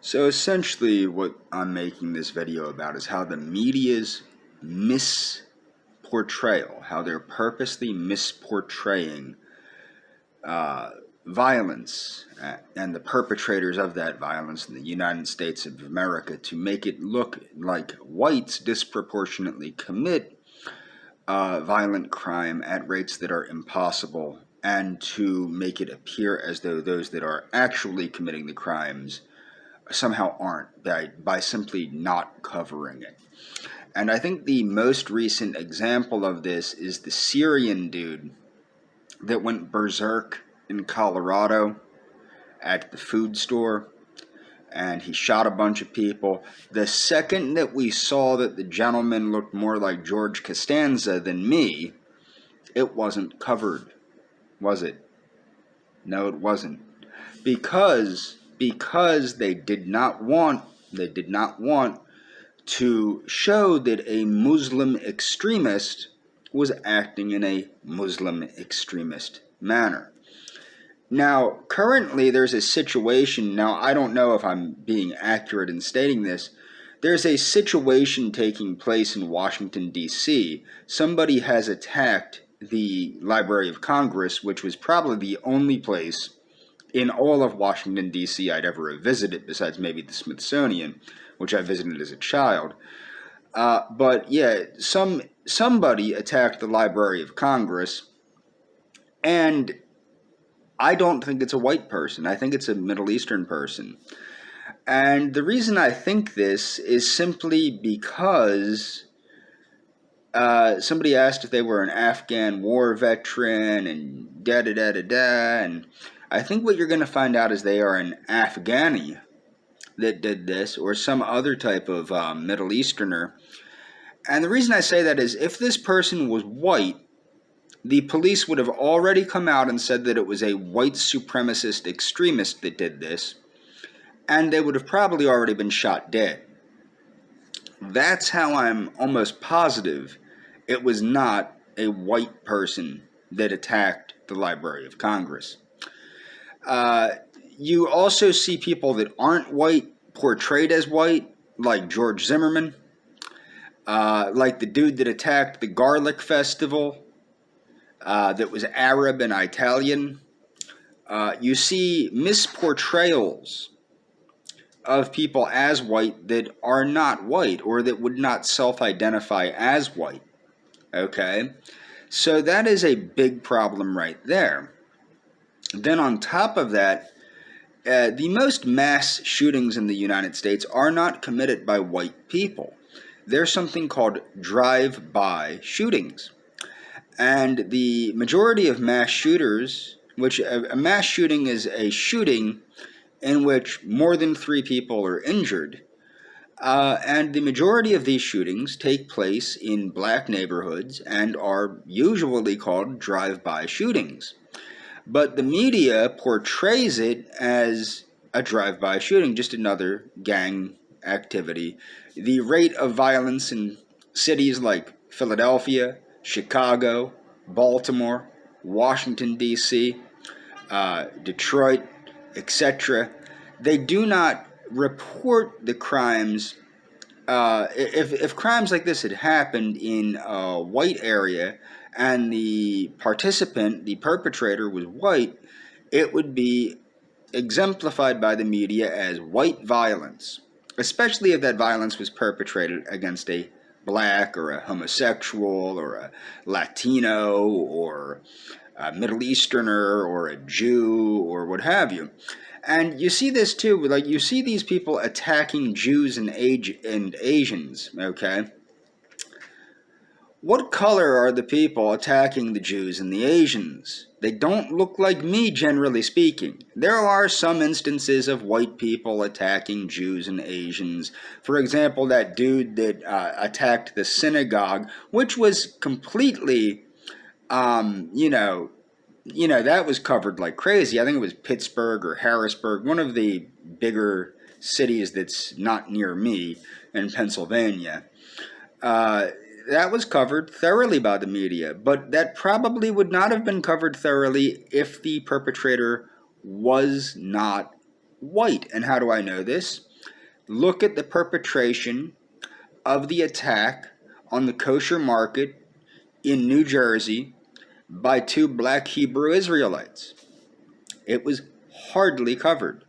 So essentially what I'm making this video about is how the media's misportrayal, how they're purposely misportraying violence and the perpetrators of that violence in the United States of America to make it look like whites disproportionately commit violent crime at rates that are impossible, and to make it appear as though those that are actually committing the crimes somehow aren't, by simply not covering it. And I think the most recent example of this is the Syrian dude that went berserk in Colorado at the food store, and he shot a bunch of people. The second that we saw that the gentleman looked more like George Costanza than me, it wasn't covered, was it? No, it wasn't. Because they did not want to show that a Muslim extremist was acting in a Muslim extremist manner. Now, currently there's a situation, now I don't know if I'm being accurate in stating this, there's a situation taking place in Washington, D.C. Somebody has attacked the Library of Congress, which was probably the only place in all of Washington, D.C. I'd ever visited, besides maybe the Smithsonian, which I visited as a child. But yeah, somebody attacked the Library of Congress, and I don't think it's a white person. I think it's a Middle Eastern person. And the reason I think this is simply because somebody asked if they were an Afghan war veteran and da-da-da-da-da, and I think what you're going to find out is they are an Afghani that did this, or some other type of Middle Easterner. And the reason I say that is, if this person was white, the police would have already come out and said that it was a white supremacist extremist that did this, and they would have probably already been shot dead. That's how I'm almost positive it was not a white person that attacked the Library of Congress. You also see people that aren't white portrayed as white, like George Zimmerman, like the dude that attacked the Garlic Festival, that was Arab and Italian. You see misportrayals of people as white that are not white, or that would not self-identify as white. Okay? So that is a big problem right there. Then on top of that, the most mass shootings in the United States are not committed by white people. There's something called drive-by shootings. And the majority of mass shooters, which a mass shooting is a shooting in which more than 3 people are injured, and the majority of these shootings take place in black neighborhoods and are usually called drive-by shootings. But the media portrays it as a drive-by shooting, just another gang activity. The rate of violence in cities like Philadelphia, Chicago, Baltimore, Washington, D.C., Detroit, etc., they do not report the crimes. If crimes like this had happened in a white area and the participant, the perpetrator, was white, it would be exemplified by the media as white violence, especially if that violence was perpetrated against a black or a homosexual or a Latino or a Middle Easterner or a Jew or what have you. And you see this too, like you see these people attacking Jews and Asians, okay? What color are the people attacking the Jews and the Asians? They don't look like me, generally speaking. There are some instances of white people attacking Jews and Asians. For example, that dude that attacked the synagogue, which was completely, that was covered like crazy. I think it was Pittsburgh or Harrisburg, one of the bigger cities that's not near me in Pennsylvania. That was covered thoroughly by the media, but that probably would not have been covered thoroughly if the perpetrator was not white. And how do I know this? look at the perpetration of the attack on the kosher market in New Jersey by 2 black Hebrew Israelites. It was hardly covered.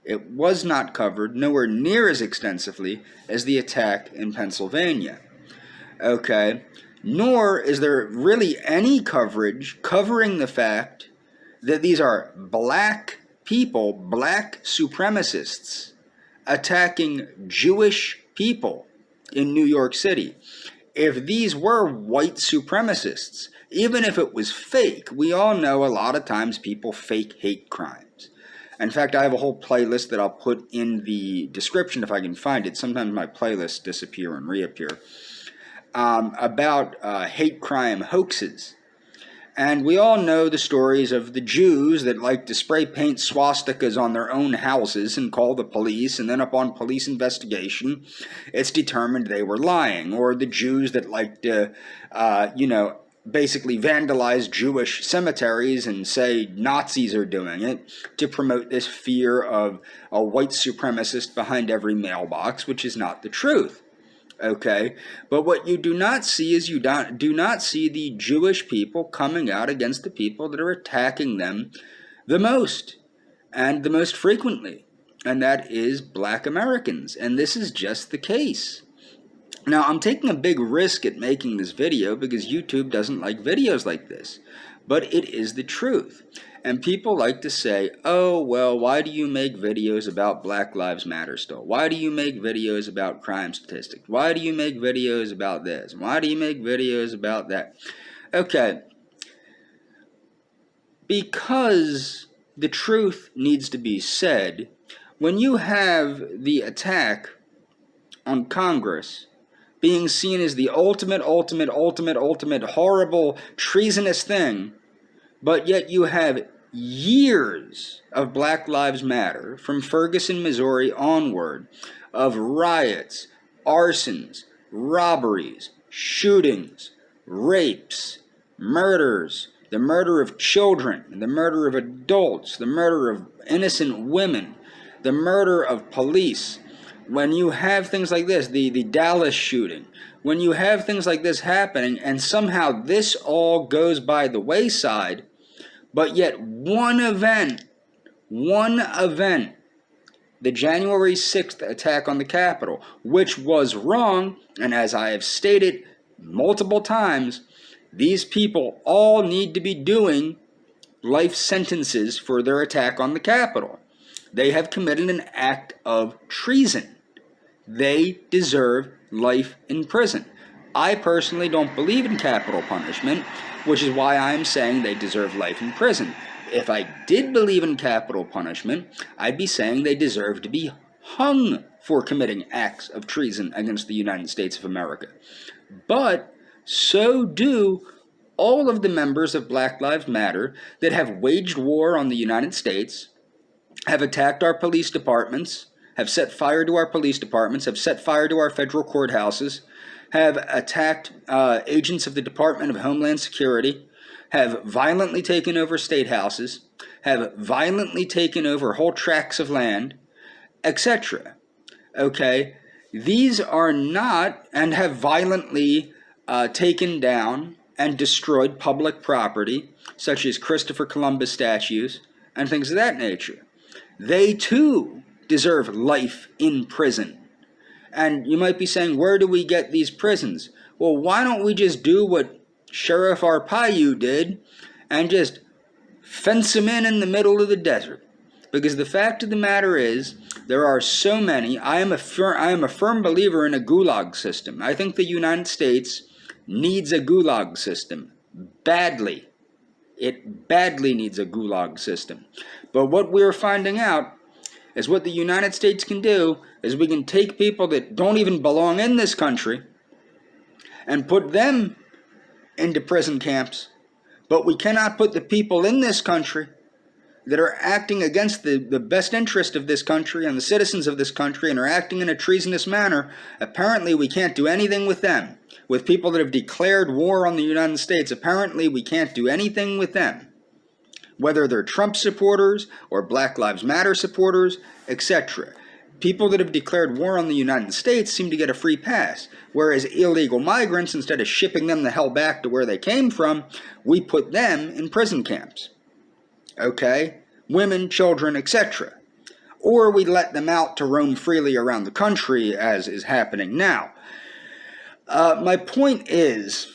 It was not covered nowhere near as extensively as the attack in Pennsylvania. Okay? Nor is there really any coverage covering the fact that these are black people, black supremacists, attacking Jewish people in New York City. If these were white supremacists, even if it was fake, we all know a lot of times people fake hate crimes. In fact, I have a whole playlist that I'll put in the description if I can find it. Sometimes my playlists disappear and reappear. About hate crime hoaxes. And we all know the stories of the Jews that like to spray paint swastikas on their own houses and call the police, and then upon police investigation, it's determined they were lying. Or the Jews that like to, basically vandalize Jewish cemeteries and say Nazis are doing it to promote this fear of a white supremacist behind every mailbox, which is not the truth. Okay, but what you do not see is you do not see the Jewish people coming out against the people that are attacking them the most and the most frequently, and that is black Americans, and this is just the case. Now, I'm taking a big risk at making this video because YouTube doesn't like videos like this, but it is the truth. And people like to say, oh, well, why do you make videos about Black Lives Matter still? Why do you make videos about crime statistics? Why do you make videos about this? Why do you make videos about that? Okay, because the truth needs to be said. When you have the attack on Congress being seen as the ultimate horrible, treasonous thing, but yet you have years of Black Lives Matter, from Ferguson, Missouri onward, of riots, arsons, robberies, shootings, rapes, murders, the murder of children, the murder of adults, the murder of innocent women, the murder of police. When you have things like this, the Dallas shooting, when you have things like this happening and somehow this all goes by the wayside, but yet one event, the January 6th attack on the Capitol, which was wrong, and as I have stated multiple times, these people all need to be doing life sentences for their attack on the Capitol. They have committed an act of treason. They deserve life in prison. I personally don't believe in capital punishment, which is why I'm saying they deserve life in prison. If I did believe in capital punishment, I'd be saying they deserve to be hung for committing acts of treason against the United States of America. But so do all of the members of Black Lives Matter that have waged war on the United States, have attacked our police departments, have set fire to our police departments, have set fire to our federal courthouses, have attacked agents of the Department of Homeland Security, have violently taken over state houses, have violently taken over whole tracts of land, etc. Okay? These are not, and have violently taken down and destroyed public property, such as Christopher Columbus statues and things of that nature. They too deserve life in prison. And you might be saying, where do we get these prisons? Well, why don't we just do what Sheriff Arpaio did and just fence them in the middle of the desert? Because the fact of the matter is, there are so many. I am a firm believer in a gulag system. I think the United States needs a gulag system badly. It badly needs a gulag system. But what we're finding out is what the United States can do is we can take people that don't even belong in this country and put them into prison camps, but we cannot put the people in this country that are acting against the best interest of this country and the citizens of this country and are acting in a treasonous manner. Apparently we can't do anything with them. With people that have declared war on the United States, apparently we can't do anything with them. Whether they're Trump supporters or Black Lives Matter supporters, etc. people that have declared war on the United States seem to get a free pass, whereas illegal migrants, instead of shipping them the hell back to where they came from, we put them in prison camps. Okay? Women, children, etc. Or we let them out to roam freely around the country, as is happening now. My point is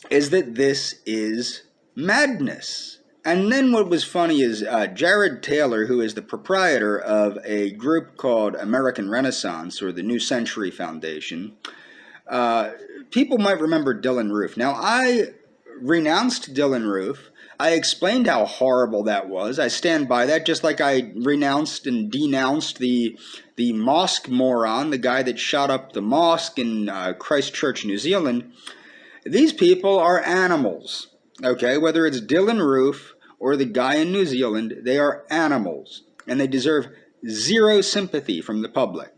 that this is madness. And then what was funny is Jared Taylor, who is the proprietor of a group called American Renaissance, or the New Century Foundation, people might remember Dylann Roof. Now, I renounced Dylann Roof. I explained how horrible that was. I stand by that, just like I renounced and denounced the mosque moron, the guy that shot up the mosque in Christchurch, New Zealand. These people are animals. Okay, whether it's Dylann Roof or the guy in New Zealand, they are animals, and they deserve zero sympathy from the public.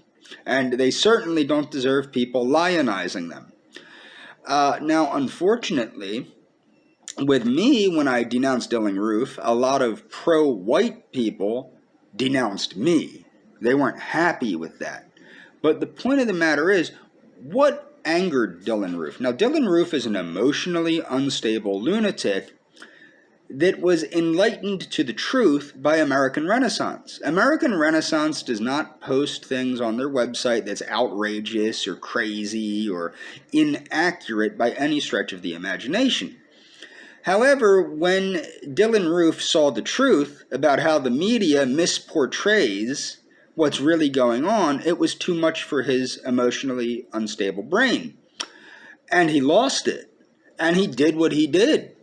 And they certainly don't deserve people lionizing them. Now, unfortunately, with me, when I denounced Dylann Roof, a lot of pro-white people denounced me. They weren't happy with that. But the point of the matter is, what angered Dylann Roof? Now, Dylann Roof is an emotionally unstable lunatic that was enlightened to the truth by American Renaissance. American Renaissance does not post things on their website that's outrageous or crazy or inaccurate by any stretch of the imagination. However, when Dylann Roof saw the truth about how the media misportrays what's really going on, it was too much for his emotionally unstable brain. And he lost it. And he did what he did,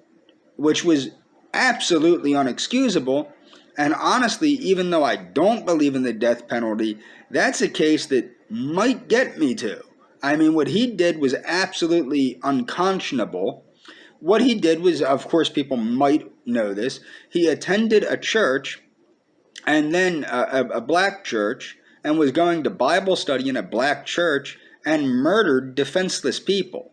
which was absolutely unexcusable. And honestly, even though I don't believe in the death penalty, that's a case that might get me to. I mean, what he did was absolutely unconscionable. What he did was, of course, people might know this, he attended a church, and then a black church, and was going to Bible study in a black church and murdered defenseless people.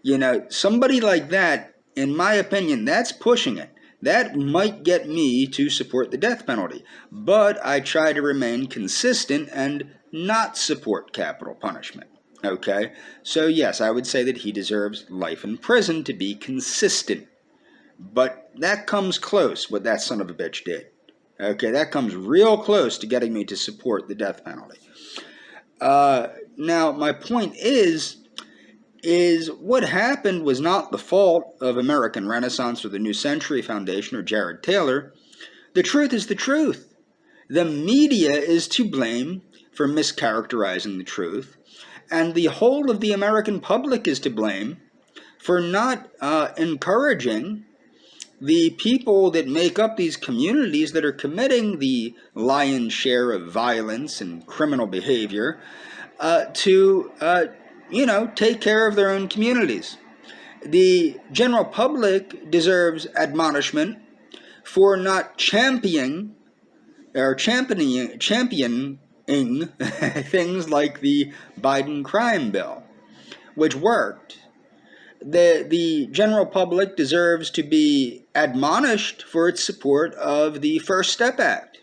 You know, somebody like that, in my opinion, that's pushing it. That might get me to support the death penalty. But I try to remain consistent and not support capital punishment. Okay? So yes, I would say that he deserves life in prison to be consistent. But that comes close, what that son of a bitch did. Okay, that comes real close to getting me to support the death penalty. Now, my point is what happened was not the fault of American Renaissance or the New Century Foundation or Jared Taylor. The truth is the truth. The media is to blame for mischaracterizing the truth, and the whole of the American public is to blame for not encouraging the people that make up these communities that are committing the lion's share of violence and criminal behavior to take care of their own communities. The general public deserves admonishment for not championing things like the Biden crime bill, which worked. The general public deserves to be admonished for its support of the First Step Act,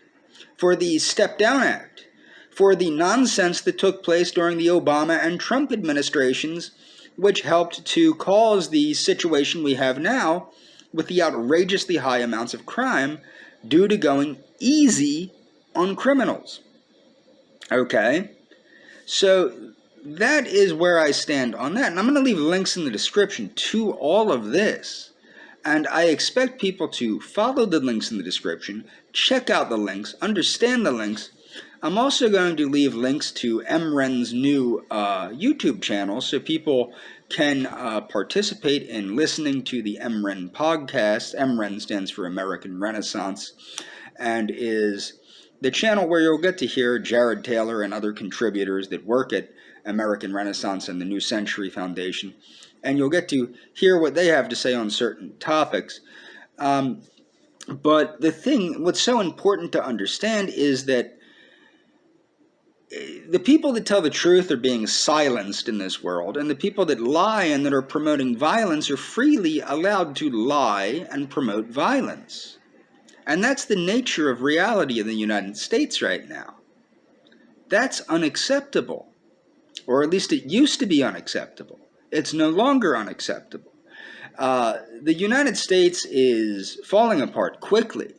for the Step Down Act, for the nonsense that took place during the Obama and Trump administrations, which helped to cause the situation we have now with the outrageously high amounts of crime due to going easy on criminals. Okay? So that is where I stand on that. And I'm going to leave links in the description to all of this. And I expect people to follow the links in the description, check out the links, understand the links. I'm also going to leave links to MREN's new YouTube channel so people can participate in listening to the MREN podcast. MREN stands for American Renaissance and is the channel where you'll get to hear Jared Taylor and other contributors that work at American Renaissance and the New Century Foundation, and you'll get to hear what they have to say on certain topics. But what's so important to understand is that the people that tell the truth are being silenced in this world, and the people that lie and that are promoting violence are freely allowed to lie and promote violence. And that's the nature of reality in the United States right now. That's unacceptable. Or at least it used to be unacceptable. It's no longer unacceptable. The United States is falling apart quickly.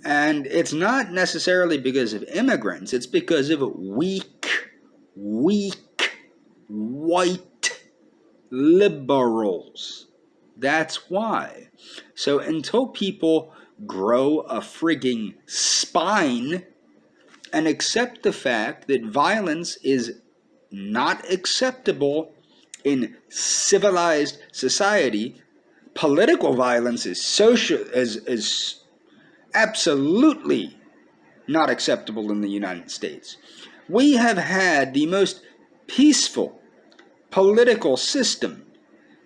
And it's not necessarily because of immigrants. It's because of weak, white liberals. That's why. So until people grow a frigging spine and accept the fact that violence is not acceptable in civilized society, political violence is absolutely not acceptable in the United States. We have had the most peaceful political system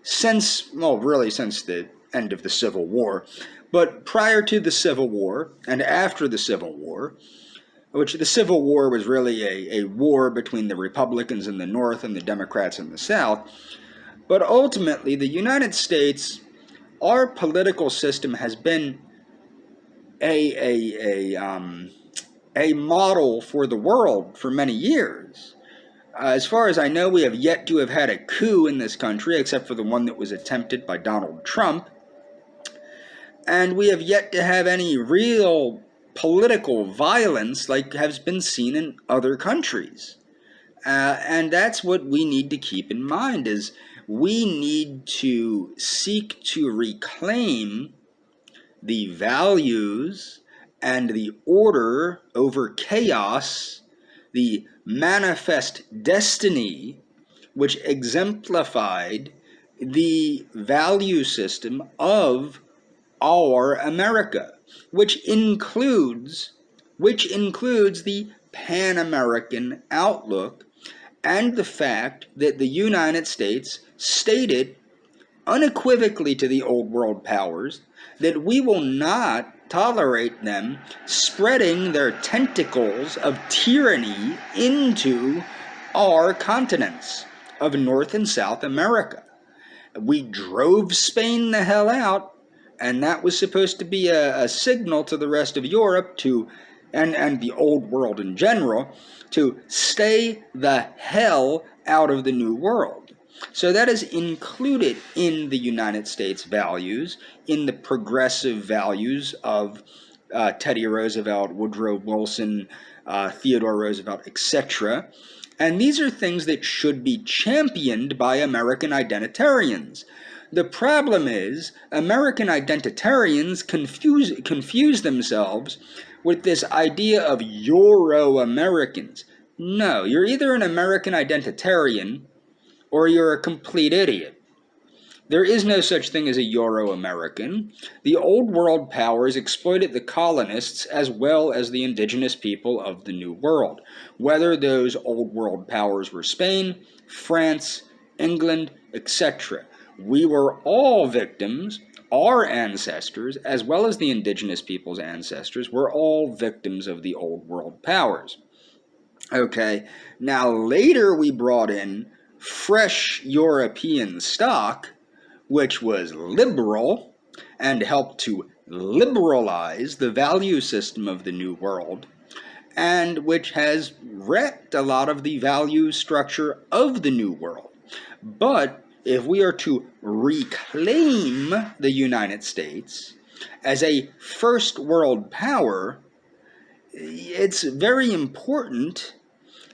since the end of the Civil War, but prior to the Civil War and after the Civil War, which the Civil War was really a war between the Republicans in the North and the Democrats in the South. But ultimately, the United States, our political system has been a model for the world for many years. As far as I know, we have yet to have had a coup in this country, except for the one that was attempted by Donald Trump. And we have yet to have any real political violence like has been seen in other countries. And that's what we need to keep in mind, is we need to seek to reclaim the values and the order over chaos, the manifest destiny which exemplified the value system of our America, which includes the Pan-American outlook and the fact that the United States stated unequivocally to the old world powers that we will not tolerate them spreading their tentacles of tyranny into our continents of North and South America. We drove Spain the hell out, and that was supposed to be a signal to the rest of Europe and the old world in general to stay the hell out of the New World. So that is included in the United States values, in the progressive values of Teddy Roosevelt, Woodrow Wilson, Theodore Roosevelt, etc. And these are things that should be championed by American identitarians. The problem is, American identitarians confuse themselves with this idea of Euro-Americans. No, you're either an American identitarian or you're a complete idiot. There is no such thing as a Euro-American. The old world powers exploited the colonists as well as the indigenous people of the New World, whether those old world powers were Spain, France, England, etc. We were all victims. Our ancestors, as well as the indigenous people's ancestors, were all victims of the old world powers. Okay, now later we brought in fresh European stock, which was liberal and helped to liberalize the value system of the New World, and which has wrecked a lot of the value structure of the New World. But if we are to reclaim the United States as a first world power, it's very important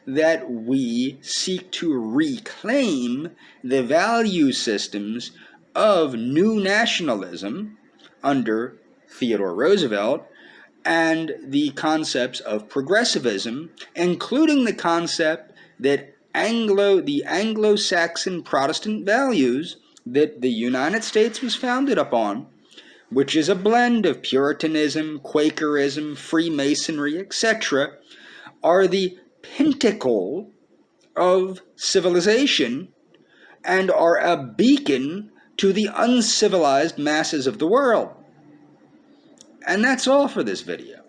that we seek to reclaim the value systems of new nationalism under Theodore Roosevelt and the concepts of progressivism, including the concept that the Anglo-Saxon Protestant values that the United States was founded upon, which is a blend of Puritanism, Quakerism, Freemasonry, etc., are the pinnacle of civilization and are a beacon to the uncivilized masses of the world. And that's all for this video.